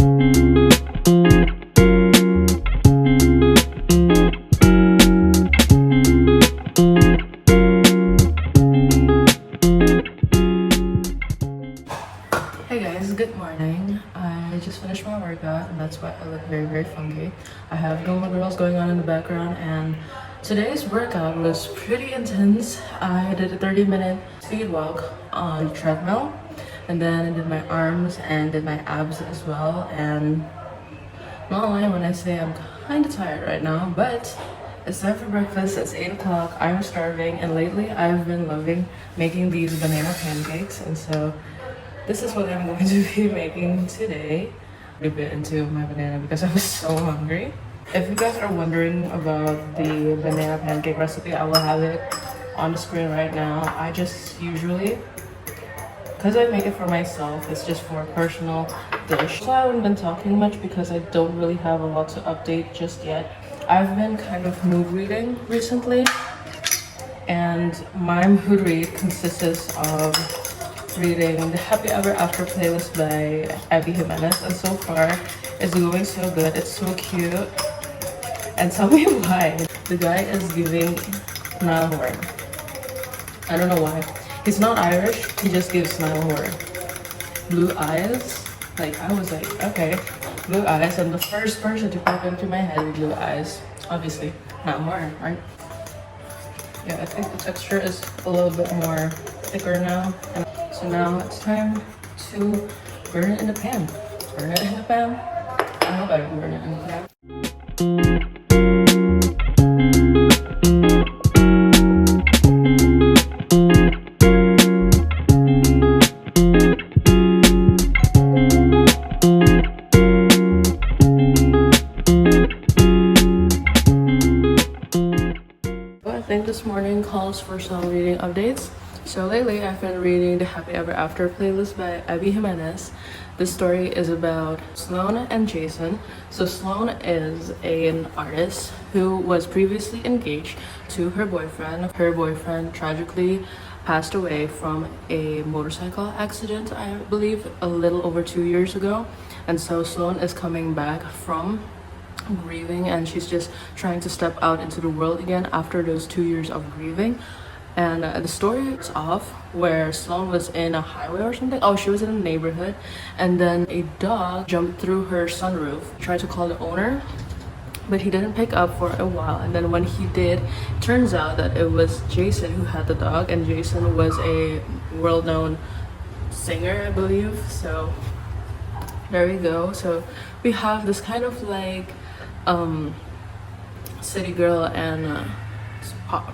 Hey guys, good morning. I just finished my workout and that's why I look very funky. I have Gilmore Girls going on in the background and today's workout was pretty intense. I did a 30-minute speed walk on the treadmill and then I did my arms and did my abs as well, and not lying when I say I'm kind of tired right now, but it's time for breakfast. It's 8 o'clock. I'm starving and lately I've been loving making these banana pancakes, and so this is what I'm going to be making today. I bit into my banana because I was so hungry. If you guys are wondering about the banana pancake recipe, I will have it on the screen right now. I just usually, because I make it for myself, it's just for a personal dish. So I haven't been talking much because I don't really have a lot to update just yet. I've been kind of mood reading recently, and my mood read consists of reading the Happy Ever After playlist by Abby Jimenez, and so far it's going so good. It's so cute. And tell me why. The guy is giving Niall Horan. I don't know why. He's not Irish, he just gives Niall Horan blue eyes. Like, I was like, okay, blue eyes, and the first person to pop into my head with blue eyes, obviously Niall Horan, right? Yeah, I think the texture is a little bit more thicker now. And so now it's time to burn it in the pan. Burn it in the pan. I hope I can burn it in the pan. I think this morning calls for some reading updates. So lately I've been reading the Happy Ever After playlist by Abby Jimenez. This story is about Sloan and Jason. So Sloan is an artist who was previously engaged to her boyfriend. Her boyfriend tragically passed away from a motorcycle accident, I believe, a little over 2 years ago. And so Sloan is coming back from grieving, and she's just trying to step out into the world again after those 2 years of grieving. And the story is off where Sloan was in a highway or something. Oh, she was in a neighborhood, and then a dog jumped through her sunroof, tried to call the owner, but he didn't pick up for a while. And then when he did, it turns out that it was Jason who had the dog, and Jason was a world-known singer, I believe. So there we go. So we have this kind of like city girl and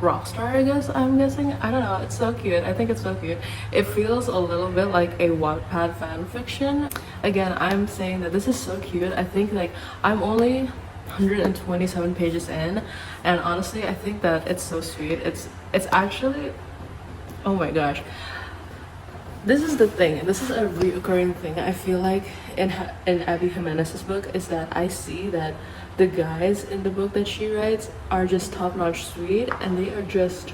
rock star, I guess, I'm guessing. I don't know, it's so cute. I think it's so cute. It feels a little bit like a Wattpad fan fiction. Again, I'm saying that this is so cute. I think like I'm only 127 pages in, and honestly I think that it's so sweet. It's actually, oh my gosh, this is the thing, this is a reoccurring thing I feel like in Abby Jimenez's book, is that I see that the guys in the book that she writes are just top-notch sweet, and they are just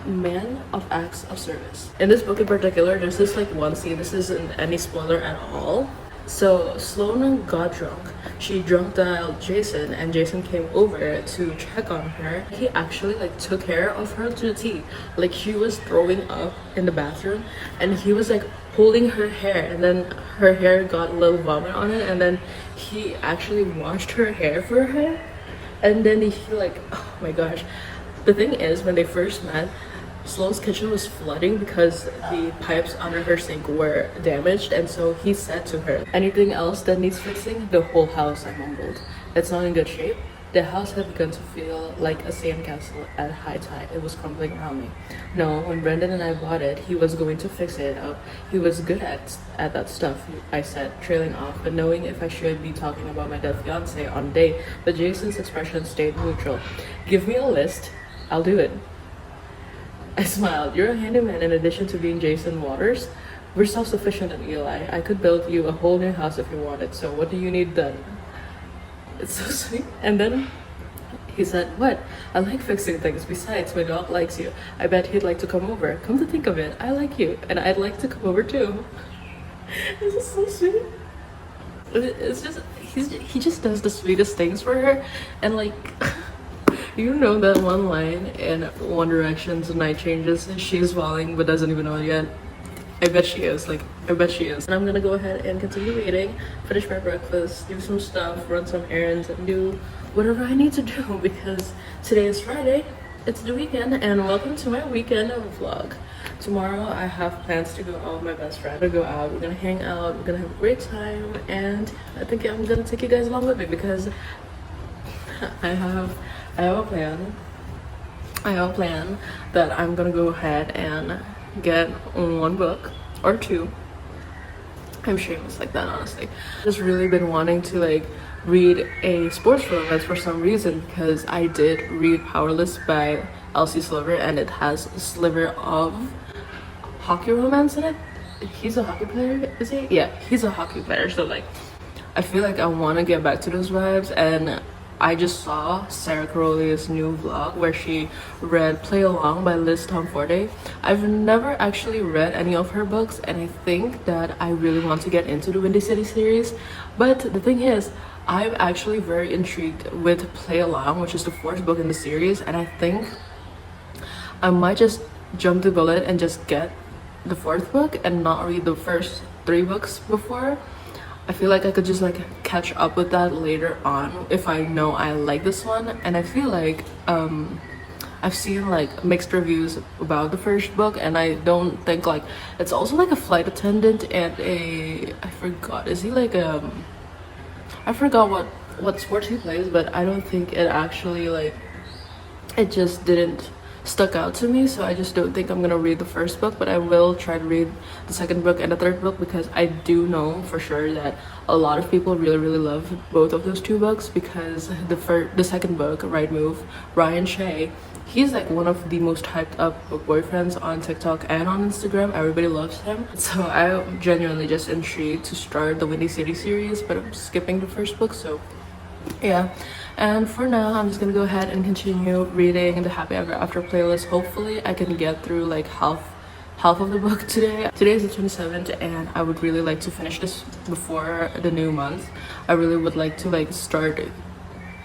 men of acts of service. In this book in particular, there's this like one scene, this isn't any spoiler at all. So Sloan got drunk. She drunk dialed Jason, and Jason came over to check on her. He actually like took care of her to the T. Like, she was throwing up in the bathroom and he was like holding her hair, and then her hair got a little vomit on it, and then he actually washed her hair for her. And then he like, oh my gosh. The thing is, when they first met, Sloan's kitchen was flooding because the pipes under her sink were damaged, and so he said to her, anything else that needs fixing? The whole house, I mumbled. It's not in good shape. The house had begun to feel like a sandcastle at high tide. It was crumbling around me. No, when Brendan and I bought it, he was going to fix it up. He was good at that stuff, I said, trailing off, but knowing if I should be talking about my dead fiance on a date. But Jason's expression stayed neutral. Give me a list, I'll do it. I smiled. You're a handyman in addition to being Jason Waters. We're self-sufficient at Eli. I could build you a whole new house if you wanted, so what do you need done? It's so sweet. And then he said, what? I like fixing things. Besides, my dog likes you. I bet he'd like to come over. Come to think of it, I like you, and I'd like to come over too. This is so sweet. It's just he just does the sweetest things for her, and like you know that one line in One Direction's Night Changes, she's falling but doesn't even know it yet. I bet she is, like, I bet she is. And I'm gonna go ahead and continue reading, finish my breakfast, do some stuff, run some errands, and do whatever I need to do because today is Friday, it's the weekend, and welcome to my weekend vlog. Tomorrow I have plans to go out with my best friend, to go out, we're gonna hang out, we're gonna have a great time, and I think I'm gonna take you guys along with me because I have a plan. I have a plan that I'm gonna go ahead and get one book or two. I'm shameless like that, honestly. Just really been wanting to like read a sports romance for some reason because I did read Powerless by Elsie Sliver and it has a sliver of hockey romance in it. He's a hockey player, is he? Yeah, he's a hockey player, so like I feel like I want to get back to those vibes, and I just saw Sarah Caroli's new vlog where she read Play Along by Liz Tomforte. I've never actually read any of her books, and I think that I really want to get into the Windy City series. But the thing is, I'm actually very intrigued with Play Along, which is the fourth book in the series, and I think I might just jump the bullet and just get the fourth book and not read the first three books before. I feel like I could just like catch up with that later on if I know I like this one. And I feel like I've seen like mixed reviews about the first book, and I don't think like it's also like a flight attendant and I forgot, is he like I forgot what sports he plays, but I don't think it actually like it just didn't stuck out to me, so I just don't think I'm gonna read the first book, but I will try to read the second book and the third book because I do know for sure that a lot of people really love both of those two books because the second book, Right Move, Ryan Shea, he's like one of the most hyped up boyfriends on TikTok and on Instagram. Everybody loves him, so I'm genuinely just intrigued to start the Windy City series, but I'm skipping the first book, so yeah. And for now I'm just gonna go ahead and continue reading the Happy Ever After playlist. Hopefully I can get through like half of the book today. Today is the 27th and I would really like to finish this before the new month. I really would like to like start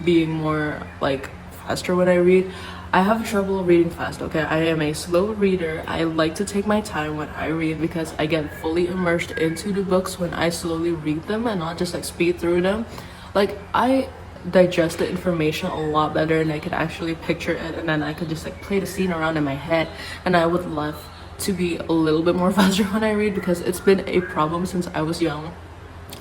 being more like faster when I read. I have trouble reading fast, okay? I am a slow reader. I like to take my time when I read because I get fully immersed into the books when I slowly read them and not just like speed through them. Like I digest the information a lot better and I could actually picture it, and then I could just like play the scene around in my head, and I would love to be a little bit more faster when I read because it's been a problem since I was young.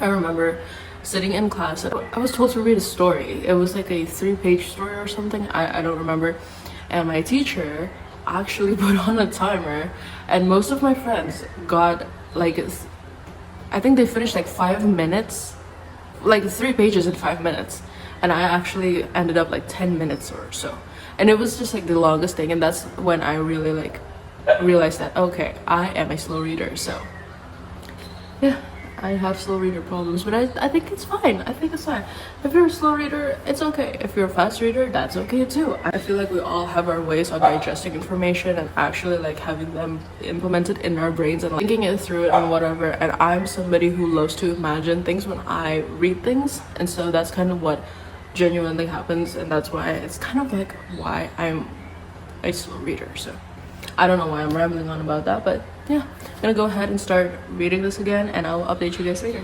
I remember sitting in class, I was told to read a story. It was like a 3-page story or something, I don't remember, and my teacher actually put on a timer and most of my friends got like, I think they finished like 5 minutes, like 3 pages in 5 minutes, and I actually ended up like 10 minutes or so, and it was just like the longest thing. And that's when I really like realized that okay, I am a slow reader. So yeah, I have slow reader problems, but I think it's fine. I think it's fine. If you're a slow reader, it's okay. If you're a fast reader, that's okay too. I feel like we all have our ways of digesting information and actually like having them implemented in our brains and like, thinking it through and whatever. And I'm somebody who loves to imagine things when I read things, and so that's kind of what genuinely happens, and that's why it's kind of like why I'm a slow reader. So I don't know why I'm rambling on about that, but yeah, I'm gonna go ahead and start reading this again and I'll update you guys later.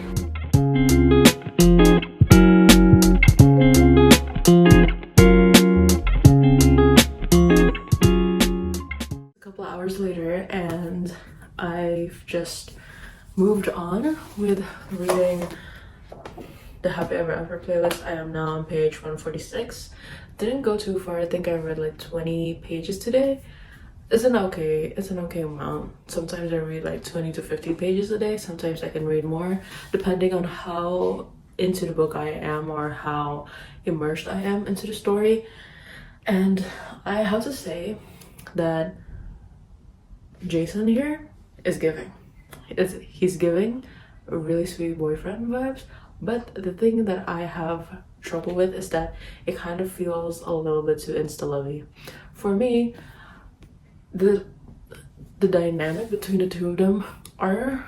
A couple hours later and I've just moved on with reading the Happy Ever After playlist. I am now on page 146. Didn't go too far. I think I read like 20 pages today. It's an okay amount. Sometimes I read like 20 to 50 pages a day. Sometimes I can read more depending on how into the book I am or how immersed I am into the story. And I have to say that Jason here is giving. He's giving a really sweet boyfriend vibes. But the thing that I have trouble with is that it kind of feels a little bit too insta-lovey. For me, the dynamic between the two of them are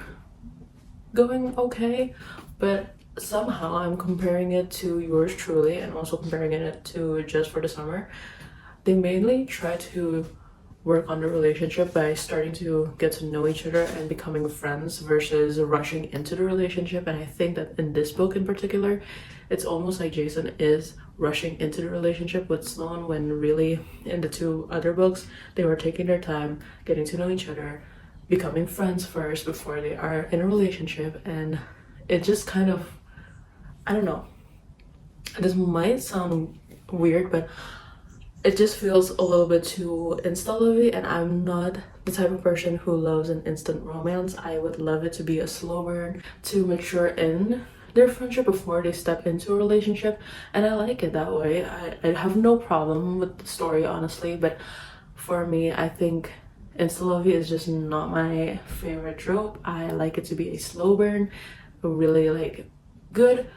going okay, but somehow I'm comparing it to Yours Truly and also comparing it to Just for the Summer. They mainly try to work on the relationship by starting to get to know each other and becoming friends versus rushing into the relationship. And I think that in this book in particular, it's almost like Jason is rushing into the relationship with Sloane, when really in the two other books they were taking their time, getting to know each other, becoming friends first before they are in a relationship. And it just kind of, I don't know, this might sound weird, but it just feels a little bit too insta-lovey, and I'm not the type of person who loves an instant romance. I would love it to be a slow burn, to mature in their friendship before they step into a relationship, and I like it that way. I have no problem with the story, honestly, but for me, I think insta-lovey is just not my favorite trope. I like it to be a slow burn, a really like good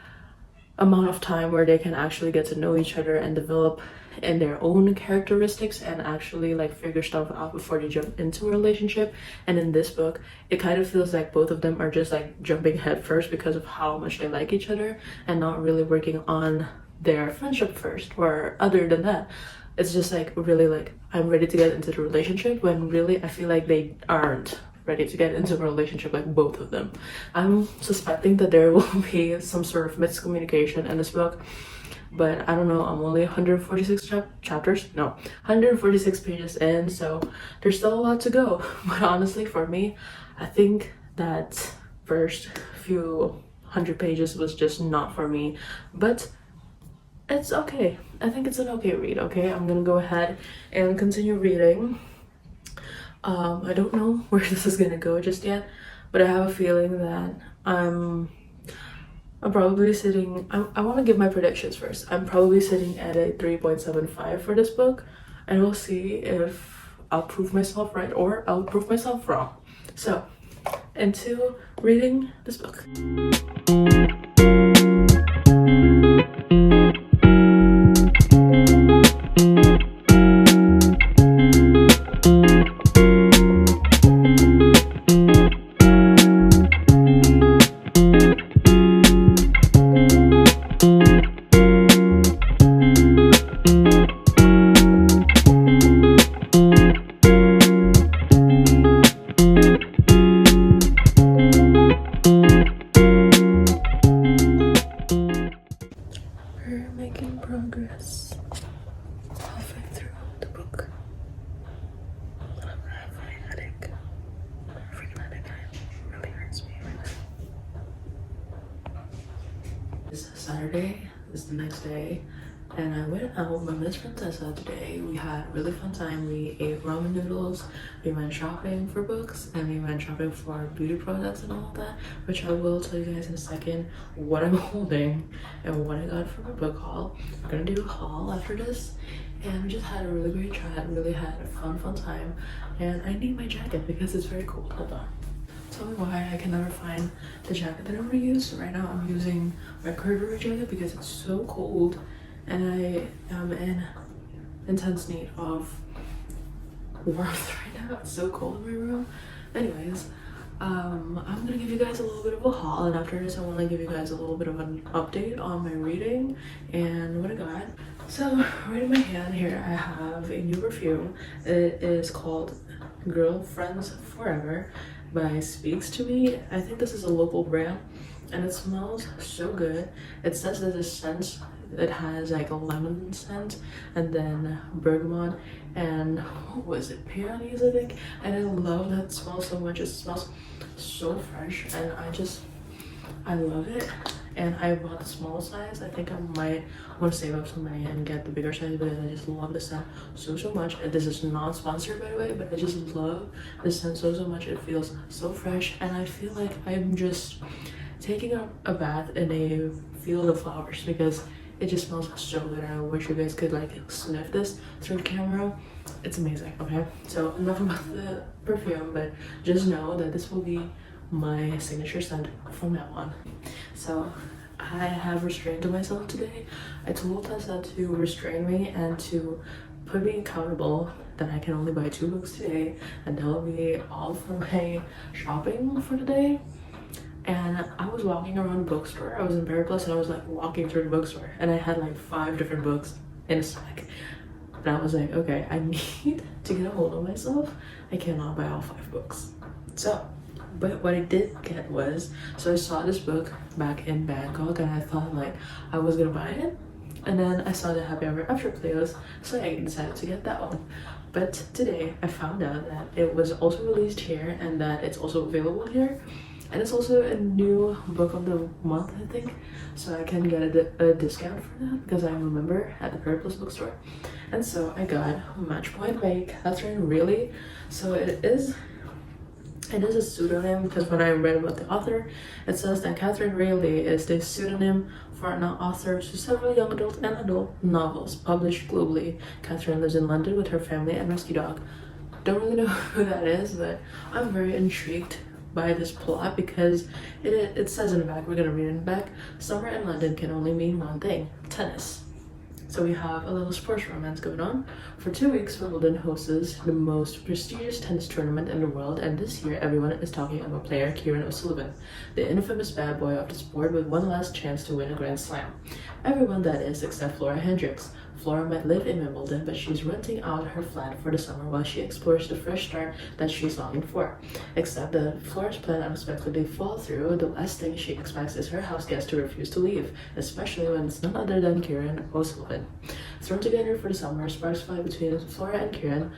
amount of time where they can actually get to know each other and develop in their own characteristics and actually like figure stuff out before they jump into a relationship. And in this book, it kind of feels like both of them are just like jumping head first because of how much they like each other and not really working on their friendship first. Or other than that, it's just like really like, I'm ready to get into the relationship, when really I feel like they aren't ready to get into a relationship, like both of them. I'm suspecting that there will be some sort of miscommunication in this book, but I don't know. I'm only 146 chapters, no, 146 pages in, so there's still a lot to go. But honestly, for me, I think that first few 100 pages was just not for me, but it's okay. I think it's an okay read. Okay, I'm gonna go ahead and continue reading. I don't know where this is gonna go just yet, but I have a feeling that I'm probably sitting, I want to give my predictions first. I'm probably sitting at a 3.75 for this book, and we'll see if I'll prove myself right or I'll prove myself wrong. So, into reading this book. Making progress halfway through the book. I'm having a headache. Freaking headache. It really hurts me right now. It's Saturday. It's the next day, and I went out with my Miss Natasha today. We had a really fun time. We ate ramen noodles, we went shopping for books, and we went shopping for beauty products and all of that, which I will tell you guys in a second what I'm holding and what I got from a book haul. I'm gonna do a haul after this, and we just had a really great chat, really had a fun time, and I need my jacket because it's very cold. Hold on. Tell me why I can never find the jacket that I want to use. So right now I'm using my corduroy jacket because it's so cold and I am in intense need of warmth right now. It's so cold in my room. Anyways, I'm gonna give you guys a little bit of a haul, and after this I want to give you guys a little bit of an update on my reading and what I got. So right in my hand here I have a new perfume. It is called Girlfriends Forever by Speaks to Me. I think this is a local brand and it smells so good. It says that the scent, it has like a lemon scent and then bergamot and what was it, peonies I think, and I love that smell so much. It smells so fresh and I love it. And I bought the small size. I think I might want to save up some money and get the bigger size because I just love the scent so much. And this is not sponsored by the way, but I just love the scent so much. It feels so fresh and I feel like I'm just taking a bath in a field of flowers because it just smells so good. I wish you guys could like sniff this through the camera. It's amazing. Okay, so enough about the perfume, but just know that this will be my signature scent from now on. So I have restrained myself today. I told Tessa to restrain me and to put me accountable that I can only buy 2 books today, and that'll be all for my shopping for the day. and I was walking around the bookstore. I was in Paraplus and I was like walking through the bookstore and I had like 5 different books in a stack. And I was like, okay, I need to get a hold of myself. I cannot buy all 5 books. So, but what I did get was, so I saw this book back in Bangkok and I thought like I was gonna buy it. And then I saw the Happy Ever After playlist, so I decided to get that one. But today I found out that it was also released here and that it's also available here. And it's also a new book of the month, I think. So I can get a discount for that because I'm a member at the Paraplus bookstore. And so I got Match Point by Catherine Reilly. So it is a pseudonym because when I read about the author, it says that Catherine Reilly is the pseudonym for an author to several young adult and adult novels published globally. Catherine lives in London with her family and rescue dog. Don't really know who that is, but I'm very intrigued by this plot because it says in the back, we're gonna read in the back, summer in London can only mean one thing: tennis. So we have a little sports romance going on. For 2 weeks, Wimbledon hosts the most prestigious tennis tournament in the world, and this year everyone is talking about player Kieran O'Sullivan, the infamous bad boy of the sport with one last chance to win a Grand Slam. Everyone, that is, except Flora Hendricks. Flora might live in Wimbledon, but she's renting out her flat for the summer while she explores the fresh start that she's longing for. Except that Flora's plan unexpectedly falls through. The last thing she expects is her house guest to refuse to leave, especially when it's none other than Kieran O'Sullivan. Thrown together for the summer, sparks fly between Flora and Kieran,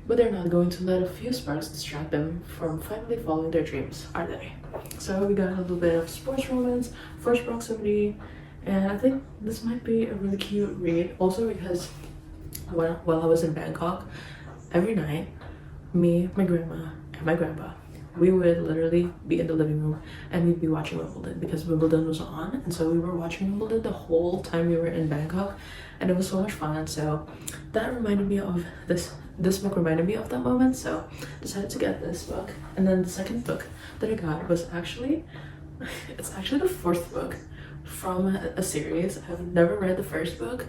but they're not going to let a few sparks distract them from finally following their dreams, are they? So we got a little bit of sports romance, forced proximity, and I think this might be a really cute read. Also because while I was in Bangkok, every night, me, my grandma, and my grandpa, we would literally be in the living room and we'd be watching Wimbledon because Wimbledon was on. And so we were watching Wimbledon the whole time we were in Bangkok, and it was so much fun. So that reminded me of this book reminded me of that moment. So decided to get this book. And then the second book that I got was actually the 4th book from a series. I've never read the first book,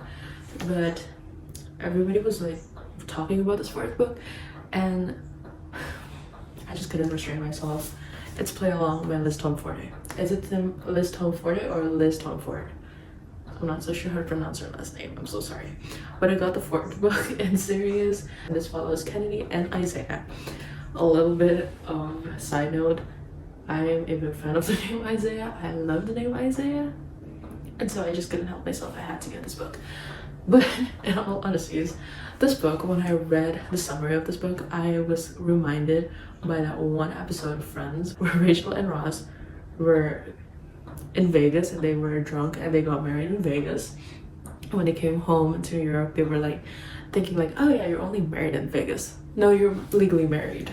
but everybody was like talking about this 4th book and I just couldn't restrain myself. It's Play Along by Liz Tom Forte. Is it Liz Tom Forte or Liz Tom Ford? I'm not so sure how to pronounce her last name. I'm so sorry. But I got the 4th book in series. And this follows Kennedy and Isaiah. A little bit of side note. I am a big fan of the name Isaiah. I love the name Isaiah. And so I just couldn't help myself. I had to get this book. But in all honesty, this book, when I read the summary of this book, I was reminded by that one episode of Friends where Rachel and Ross were in Vegas and they were drunk and they got married in Vegas. When they came home to New York, they were like thinking like, oh yeah, you're only married in Vegas. No, you're legally married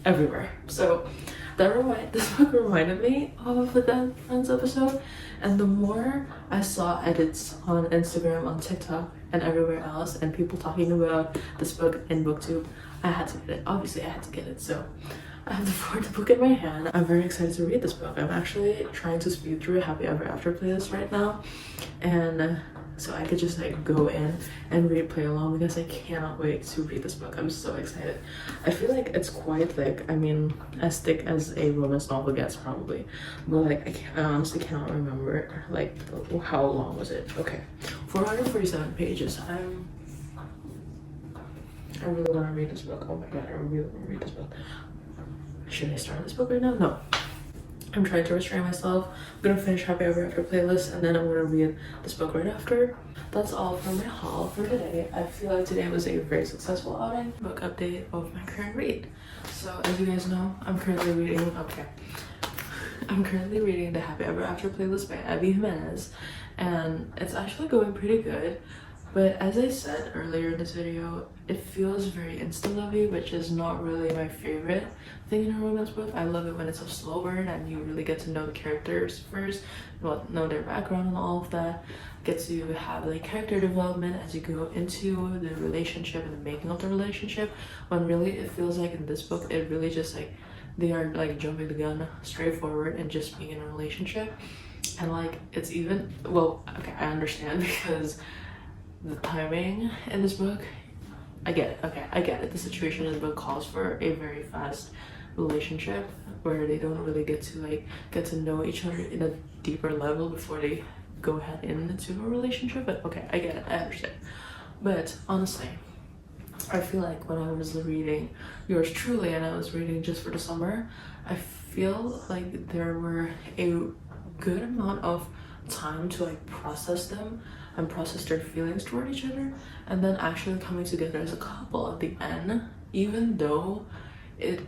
everywhere. So this book reminded me of that Friends episode. And the more I saw edits on Instagram, on TikTok, and everywhere else, and people talking about this book in BookTube, I had to get it. Obviously, I had to get it. So I have the 4th book in my hand. I'm very excited to read this book. I'm actually trying to speed through a Happy Ever After playlist right now. And so I could just like go in and read Play Along because I cannot wait to read this book. I'm so excited. I feel like it's quite thick. I mean, as thick as a romance novel gets probably, but like I honestly cannot remember like how long was it. Okay, 447 pages. I really want to read this book. Oh my god, I really want to read this book. Should I start this book right now? No. I'm trying to restrain myself. I'm gonna finish Happy Ever After playlist and then I'm gonna read this book right after. That's all for my haul for today. I feel like today was a very successful outing. Book update of my current read. So as you guys know, I'm currently reading the Happy Ever After playlist by Abby Jimenez, and it's actually going pretty good. But as I said earlier in this video, it feels very insta-lovey, which is not really my favorite thing in a romance book. I love it when it's a slow burn and you really get to know the characters first, know their background and all of that. Get to have like character development as you go into the relationship and the making of the relationship. When really it feels like in this book, it really just like they are like jumping the gun straight forward and just being in a relationship. And like it's even, well, okay, I understand because the timing in this book, I get it. Okay, I get it. The situation in the book calls for a very fast relationship where they don't really get to know each other in a deeper level before they go ahead into a relationship. But okay, I get it, I understand. But honestly, I feel like when I was reading Yours Truly and I was reading Just for the Summer, I feel like there were a good amount of time to like process them and process their feelings toward each other, and then actually coming together as a couple at the end. It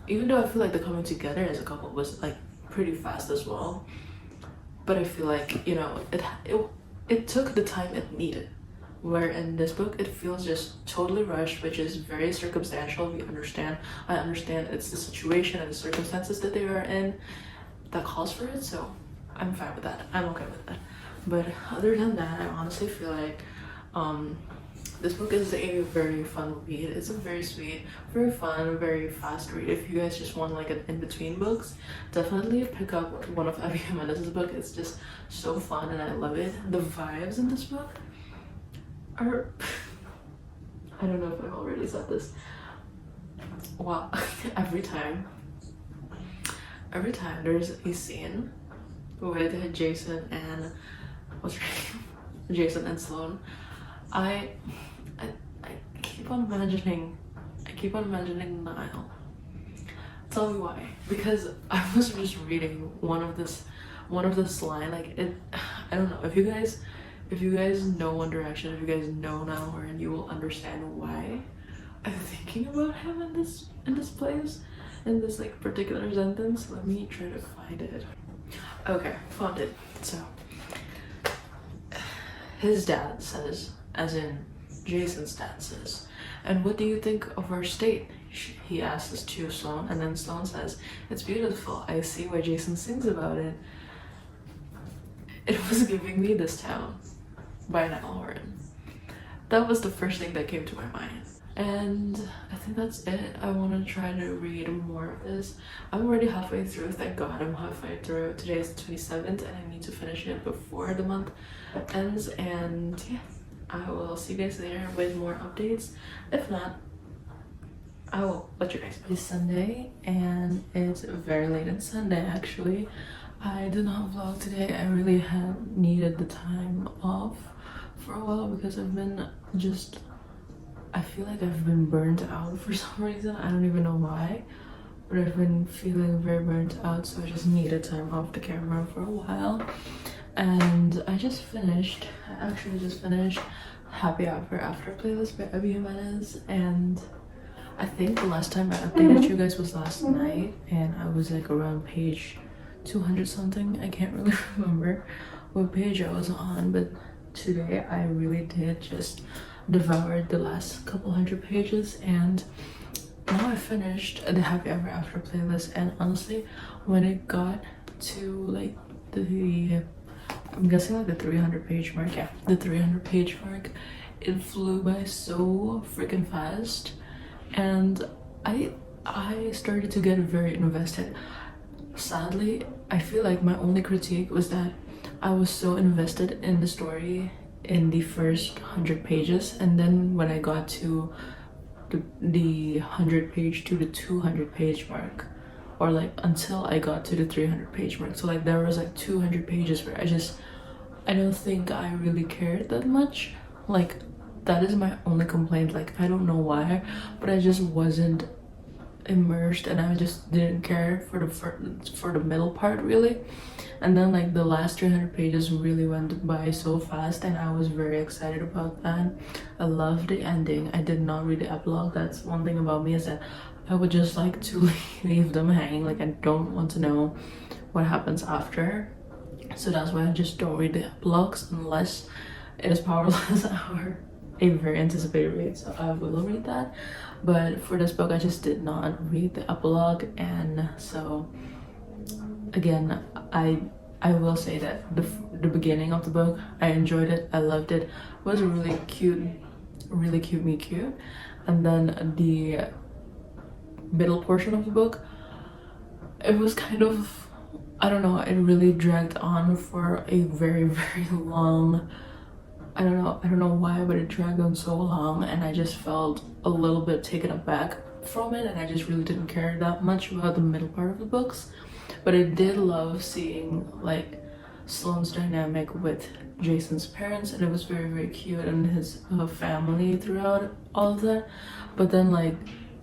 even though I feel like the coming together as a couple was like pretty fast as well, but I feel like, you know, it took the time it needed. Where in this book it feels just totally rushed, which is very circumstantial. I understand it's the situation and the circumstances that they are in that calls for it, so I'm fine with that. I'm okay with that. But other than that, I honestly feel like this book is a very fun read. It's a very sweet, very fun, very fast read. If you guys just want like an in-between books, definitely pick up one of Abby Jimenez's book. It's just so fun and I love it. The vibes in this book are I don't know if I've already said this. Wow. every time there's a scene with Jason and Jason and Sloane, I keep on imagining Niall. Tell me why. Because I was just reading one of this line, like it, I don't know, if you guys know One Direction, if you guys know Niall Horan, you will understand why I'm thinking about him in this place, in this like particular sentence. Let me try to find it. Okay, found it. So his dad says, as in Jason's dad says, "And what do you think of our state?" He asks to Sloane, and then Sloane says, "It's beautiful. I see why Jason sings about it." It was giving me This Town by Niall Horan. That was the first thing that came to my mind. And I think that's it. I want to try to read more of this. I'm already halfway through, thank god I'm halfway through. Today is the 27th and I need to finish it before the month ends. And yeah, I will see you guys later with more updates. If not, I will let you guys know. It's Sunday and it's very late on Sunday actually. I did not vlog today. I really had needed the time off for a while because I feel like I've been burnt out for some reason. I don't even know why, but I've been feeling very burnt out, so I just needed time off the camera for a while. And I actually just finished Happy Hour After playlist by Abby Jimenez, and I think the last time I updated you guys was last night, and I was like around page 200 something. I can't really remember what page I was on, but today I really did just devour the last couple hundred pages, and now I finished the Happy Ever After playlist. And honestly, when it got to like I'm guessing like the 300 page mark, yeah, the 300 page mark, it flew by so freaking fast, and I started to get very invested. Sadly, I feel like my only critique was that I was so invested in the story in the first 100 pages, and then when I got to the 100 page to the 200 page mark, or like until I got to the 300 page mark, so like there was like 200 pages where I don't think I really cared that much. Like that is my only complaint. Like I don't know why, but I just wasn't immersed and I just didn't care for the middle part really. And then like the last 300 pages really went by so fast, and I was very excited about that. I loved the ending. I did not read the epilogue. That's one thing about me, is that I would just like to leave them hanging. Like I don't want to know what happens after, so that's why I just don't read the epilogues unless it is Powerless or a very anticipated read, so I will read that. But for this book I just did not read the epilogue, and so again I will say that the beginning of the book I enjoyed it, I loved it. It was really cute me cute, and then the middle portion of the book, it was kind of, I don't know, it really dragged on for a very long, I don't know why, but it dragged on so long, and I just felt a little bit taken aback from it, and I just really didn't care that much about the middle part of the books. But I did love seeing like Sloane's dynamic with Jason's parents, and it was very, very cute, and his family throughout all of that. But then like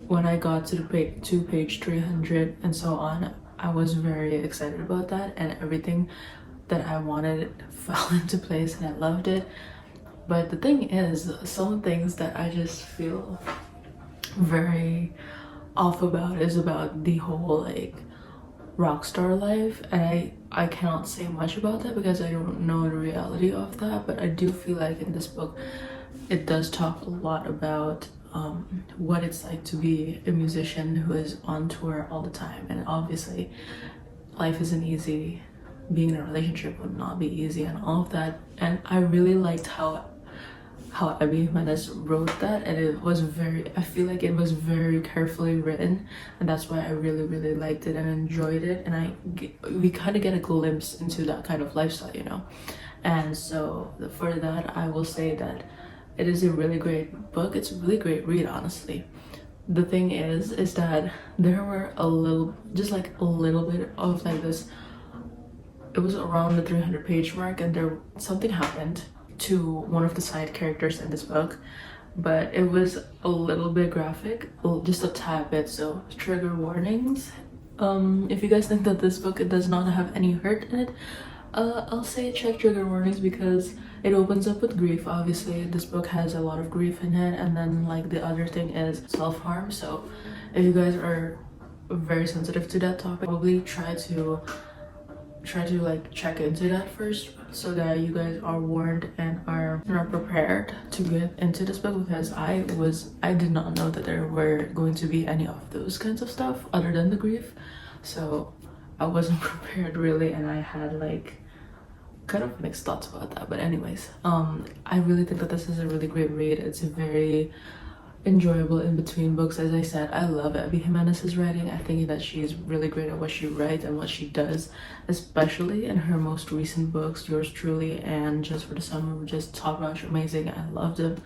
when I got to page 300 and so on, I was very excited about that, and everything that I wanted fell into place, and I loved it. But the thing is, some things that I just feel very off about is about the whole like rock star life, and I cannot say much about that because I don't know the reality of that. But I do feel like in this book it does talk a lot about what it's like to be a musician who is on tour all the time, and obviously life isn't easy, being in a relationship would not be easy, and all of that. And I really liked how Abby Jimenez wrote that, and it was very, I feel like it was very carefully written, and that's why I really, really liked it and enjoyed it. And we kind of get a glimpse into that kind of lifestyle, you know. And so for that, I will say that it is a really great book. It's a really great read, honestly. The thing is that there were just like a little bit of like this, it was around the 300 page mark, and something happened to one of the side characters in this book, but it was a little bit graphic, just a tad bit, so trigger warnings. If you guys think that this book does not have any hurt in it, I'll say check trigger warnings, because it opens up with grief. Obviously this book has a lot of grief in it, and then like the other thing is self-harm. So if you guys are very sensitive to that topic, probably try to like check into that first, so that you guys are warned and are prepared to get into this book, because I did not know that there were going to be any of those kinds of stuff other than the grief. So I wasn't prepared really, and I had like kind of mixed thoughts about that. But anyways, I really think that this is a really great read. It's a very enjoyable in between books. As I said, I love Abby Jimenez's writing. I think that she's really great at what she writes and what she does, especially in her most recent books, Yours Truly and Just for the Summer, just top notch amazing. I loved them,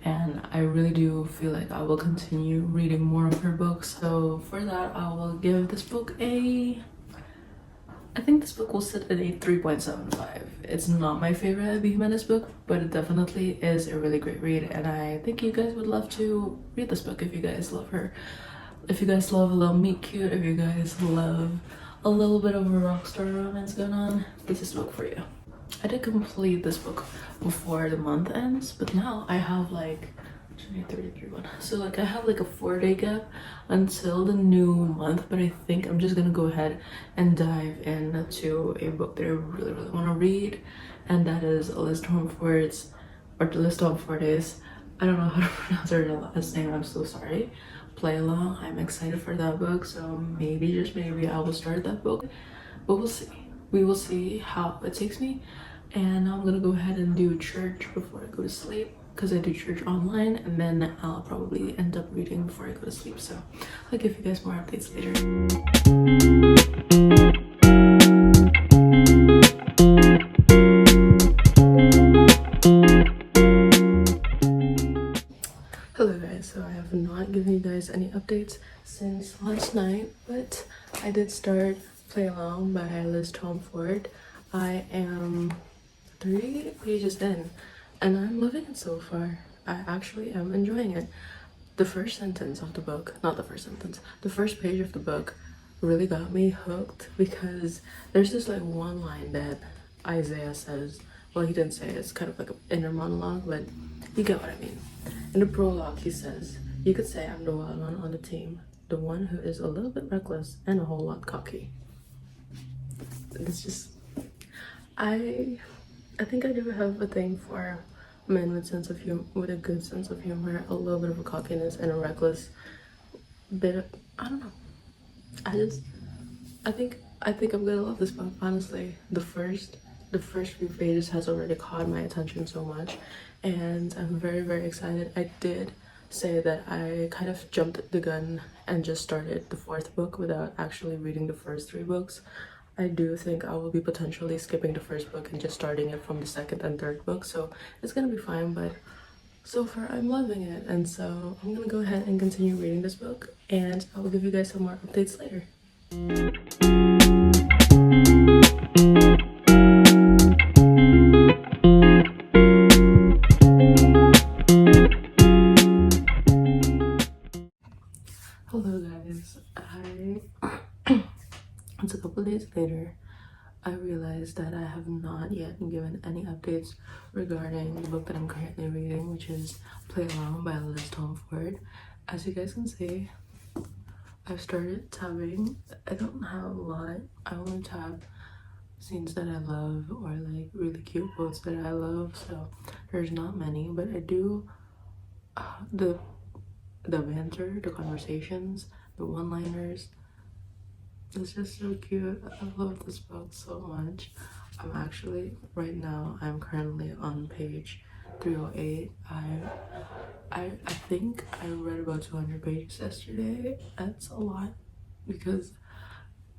and I really do feel like I will continue reading more of her books. So for that, I will give this book I think this book will sit at a 3.75. It's not my favorite Abby Jimenez book, but it definitely is a really great read, and I think you guys would love to read this book if you guys love her. If you guys love a little meet cute, if you guys love a little bit of a rock star romance going on, this is the book for you. I did complete this book before the month ends, but now I have like 33 so like I have like a 4-day gap until the new month. But I think I'm just gonna go ahead and dive into a book that I really want to read, and that is Liz Tomfort's, or The Liz Tomfort's, I don't know how to pronounce her last name, I'm so sorry, Play Along. I'm excited for that book, so maybe, just maybe, I will start that book, but we'll see. We will see how it takes me. And I'm gonna go ahead and do church before I go to sleep, because I do church online, and then I'll probably end up reading before I go to sleep. So I'll give you guys more updates later. Hello guys, so I have not given you guys any updates since last night, but I did start Play Along by Liz Tomfort. I am 3 pages in, and I'm loving it so far. I actually am enjoying it. The first sentence of the book, not the first sentence, the first page of the book really got me hooked, because there's this like one line that Isaiah says. Well, he didn't say it, it's kind of like an inner monologue, but you get what I mean. In the prologue, he says, "You could say I'm the wild one on the team, the one who is a little bit reckless and a whole lot cocky." It's just, I think I do have a thing for men with a good sense of humor, a little bit of a cockiness and a reckless bit of, I don't know. I think I'm gonna love this book, honestly. The first few pages has already caught my attention so much, and I'm very, very excited. I did say that I kind of jumped the gun and just started the 4th book without actually reading the first 3 books. I do think I will be potentially skipping the 1st book and just starting it from the 2nd and 3rd book, so it's gonna be fine. But so far I'm loving it, and so I'm gonna go ahead and continue reading this book, and I will give you guys some more updates later. Hello guys, it's a couple days later. I realized that I have not yet given any updates regarding the book that I'm currently reading, which is Play Along by Liz Tomford. As you guys can see, I've started tabbing. I don't have a lot. I only tab scenes that I love or like really cute quotes that I love, so there's not many, but I do the banter, the conversations, the one-liners. It's just so cute. I love this book so much. I'm currently on page 308. I think I read about 200 pages yesterday. That's a lot, because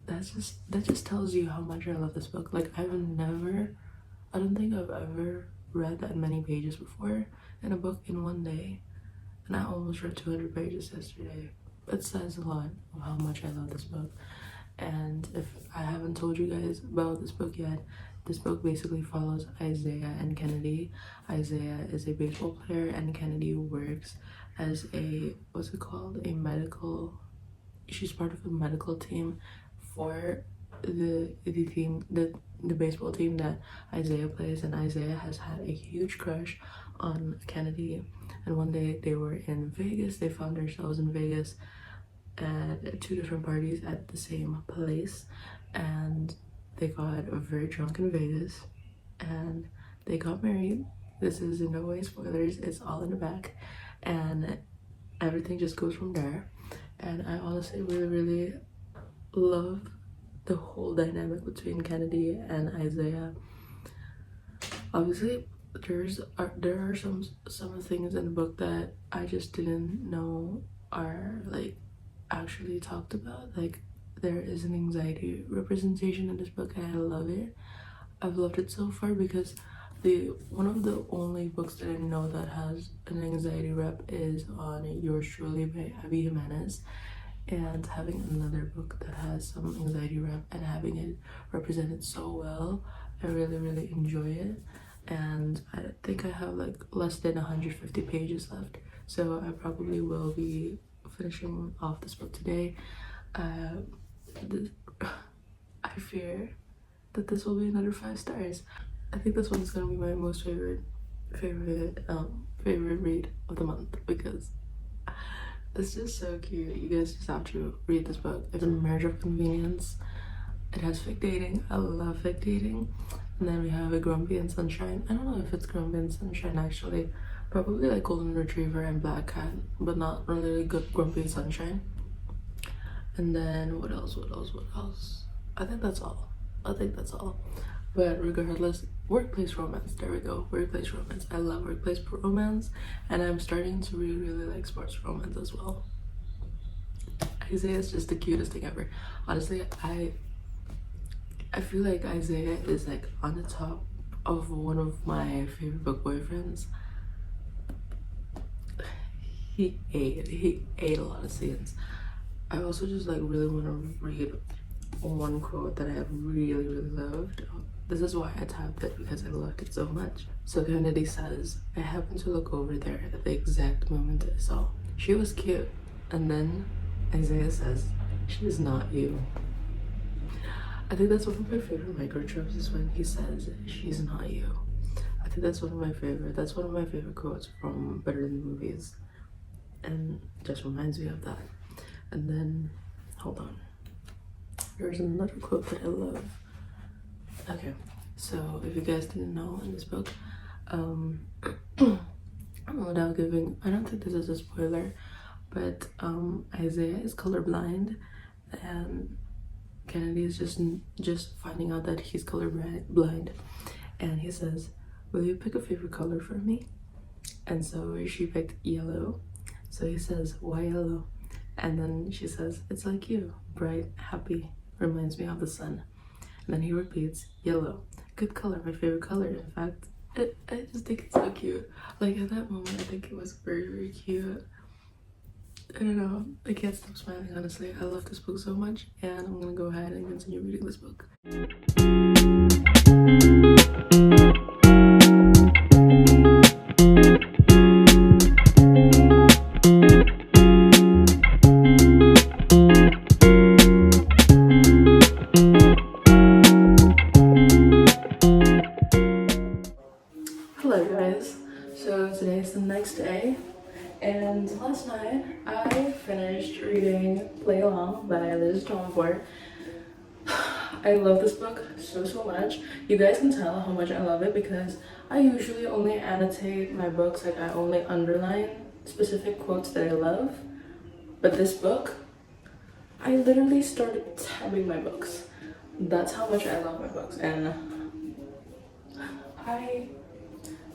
that just tells you how much I love this book. Like, I don't think I've ever read that many pages before in a book in one day, and I almost read 200 pages yesterday. It says a lot of how much I love this book. And if I haven't told you guys about this book yet, this book basically follows Isaiah and Kennedy. Isaiah is a baseball player, and Kennedy works as she's part of a medical team for the baseball team that Isaiah plays. And Isaiah has had a huge crush on Kennedy, and one day they were in Vegas. They found themselves in Vegas at two different parties at the same place, and they got very drunk in Vegas, and they got married. This is in no way spoilers, it's all in the back, and everything just goes from there. And I honestly really love the whole dynamic between Kennedy and Isaiah. Obviously there are some things in the book that I just didn't know are like actually talked about. Like, there is an anxiety representation in this book, and I love it. I've loved it so far because one of the only books that I know that has an anxiety rep is on Yours Truly by Abby Jimenez, and having another book that has some anxiety rep and having it represented so well, I really enjoy it. And I think I have like less than 150 pages left, so I probably will be finishing off this book today. I fear that this will be another 5 stars. I think this one is gonna be my most favorite read of the month, because it's just so cute. You guys just have to read this book. It's a marriage of convenience. It has fic dating. I love fic dating. And then we have a Grumpy and Sunshine. I don't know if it's Grumpy and Sunshine actually. Probably like Golden Retriever and Black Cat, but not really good Grumpy and Sunshine. And then what else? I think that's all. But regardless, workplace romance. There we go. Workplace romance. I love workplace romance, and I'm starting to really like sports romance as well. Isaiah is just the cutest thing ever. Honestly, I feel like Isaiah is like on the top of one of my favorite book boyfriends. He ate a lot of scenes. I also just like really want to read one quote that I have really loved. This is why I tapped it, because I loved it so much. So Kennedy says, I happened to look over there at the exact moment I saw. She was cute. And then Isaiah says, she's not you. I think that's one of my favorite microtraps, is when he says, she's not you. I think that's one of my favorite quotes from Better Than the Movies. And just reminds me of that. And then, hold on. There's another quote that I love. Okay, so if you guys didn't know, in this book, without giving, I don't think this is a spoiler, but Isaiah is colorblind, and Kennedy is just finding out that he's colorblind, and he says, will you pick a favorite color for me? And so she picked yellow. So he says, why yellow? And then she says, it's like you, bright, happy, reminds me of the sun. And then he repeats, yellow, good color, my favorite color. In fact, I just think it's so cute. Like at that moment, I think it was very, very cute. I don't know. I can't stop smiling, honestly. I love this book so much, and I'm gonna go ahead and continue reading this book. Hello guys. So today's the next day, and last night I finished reading Play Along by Natashastbr. I love this book so much. You guys can tell how much I love it because I usually only annotate my books, like I only underline specific quotes that I love. But this book, I literally started tabbing my books. That's how much I love my books. And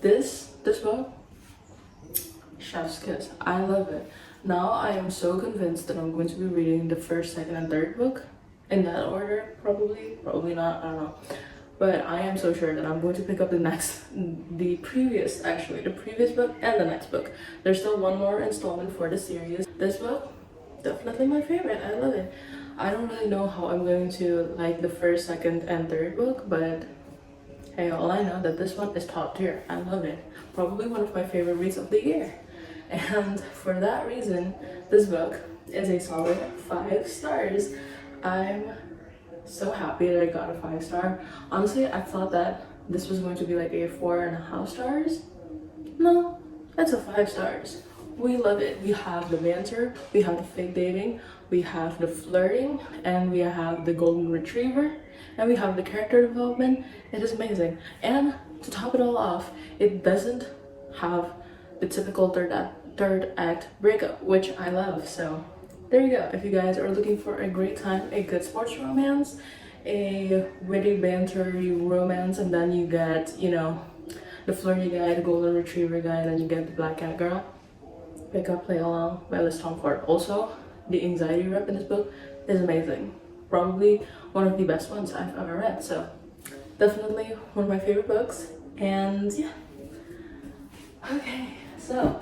this book, chef's kiss. I love it. Now I am so convinced that I'm going to be reading the first, second, and third book in that order. Probably not, I don't know. But I am so sure that I'm going to pick up the previous book and the next book. There's still one more installment for the series. This book, definitely my favorite. I love it. I don't really know how I'm going to like the first, second, and third book, but hey, all I know that this one is top tier. I love it. Probably one of my favorite reads of the year. And for that reason, this book is a solid 5 stars. I'm so happy that I got a 5-star. Honestly, I thought that this was going to be like a 4.5 stars. No, that's a 5 stars. We love it. We have the banter, we have the fake dating, we have the flirting, and we have the golden retriever, and we have the character development. It is amazing. And to top it all off, it doesn't have the typical third act breakup, which I love. So there you go. If you guys are looking for a great time, a good sports romance, a witty bantery romance, and then you get, you know, the flirty guy, the golden retriever guy, and then you get the black cat girl, pick up Play Along by Liz Tomford. Also, the anxiety rep in this book is amazing. Probably one of the best ones I've ever read. So definitely one of my favorite books. And yeah. Okay, so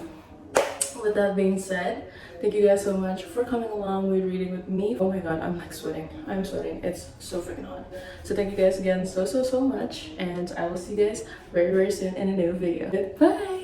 with that being said, thank you guys so much for coming along with reading with me. Oh my god, I'm like sweating. I'm sweating. It's so freaking hot. So thank you guys again so much, and I will see you guys very soon in a new video. Bye!